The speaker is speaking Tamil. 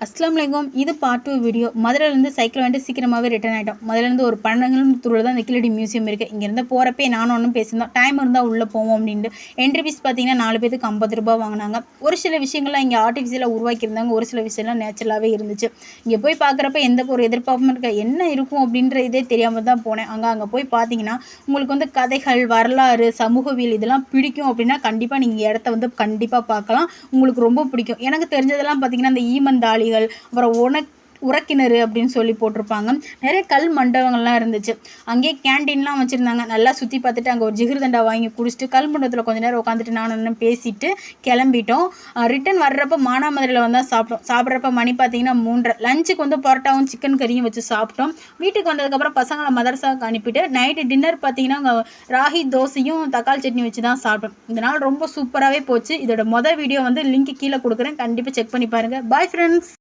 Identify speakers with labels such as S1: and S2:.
S1: அஸ்லாம் வலைக்கும். இது பார்ட் 2 வீடியோ. மதுரையிலேருந்து சைக்கிள் வந்துட்டு சீக்கிரமாகவே ரிட்டர்ன் ஆகிட்டோம். மதுரையிலேருந்து ஒரு 12 கிலோமீட்டர் தான் அந்த கீழடி மியூசியம் இருக்குது. இங்கேருந்து போகிறப்பே நானும் ஒன்றும் பேசியிருந்தோம், டைம் இருந்தால் உள்ளே போவோம் அப்படின்ட்டு. என்ட்ரி ஃபீஸ் பார்த்தீங்கன்னா 4 பேருக்கு 50 ரூபா வாங்கினாங்க. ஒரு சில விஷயங்கள்லாம் இங்கே ஆர்டிஃபிஷியலாக உருவாக்கியிருந்தாங்க, ஒரு சில விஷயம்லாம் நேச்சுரலாகவே இருந்துச்சு. இங்கே போய் பார்க்குறப்ப எந்த ஒரு எதிர்பார்ப்பும் இருக்க என்ன இருக்கும் அப்படின்ற இதே தெரியாமல் தான் போனேன். அங்கே போய் பார்த்தீங்கன்னா உங்களுக்கு வந்து கதைகள், வரலாறு, சமூகவியல் இதெல்லாம் பிடிக்கும் அப்படின்னா கண்டிப்பாக நீங்கள் இடத்த வந்து கண்டிப்பாக பார்க்கலாம். உங்களுக்கு ரொம்ப பிடிக்கும். எனக்கு தெரிஞ்சதெல்லாம் பார்த்தீங்கன்னா இந்த ஈமந்தாளி, அப்புறம் உறக்கிணறு அப்படின்னு சொல்லி போட்டிருப்பாங்க. நிறைய கல் மண்டபங்கள்லாம் இருந்துச்சு. அங்கேயே கேன்டீன்லாம் வச்சுருந்தாங்க. நல்லா சுற்றி பார்த்துட்டு அங்கே ஒரு ஜிகிர்தண்டா வாங்கி குடிச்சிட்டு கல் மண்டபத்தில் கொஞ்சம் நேரம் உட்காந்துட்டு நானும் பேசிட்டு கிளம்பிட்டோம். ரிட்டன் வர்றப்ப மானாமதுரையில் வந்தால் சாப்பிட்டோம். சாப்பிட்றப்ப மணி பார்த்தீங்கன்னா 3:30. லஞ்சுக்கு வந்து பரோட்டாவும் சிக்கன் கறியும் வச்சு சாப்பிட்டோம். வீட்டுக்கு வந்ததுக்கப்புறம் பசங்களை மதரசாவுக்கு அனுப்பிட்டு நைட்டு டின்னர் பார்த்தீங்கன்னா ராகி தோசையும் தக்காளி சட்னி வச்சு தான் சாப்பிட்டோம். இந்த நாள் ரொம்ப சூப்பராகவே போச்சு. இதோட வீடியோ வந்து லிங்க் கீழே கொடுக்குறேன், கண்டிப்பாக செக் பண்ணி பாருங்கள். Bye friends.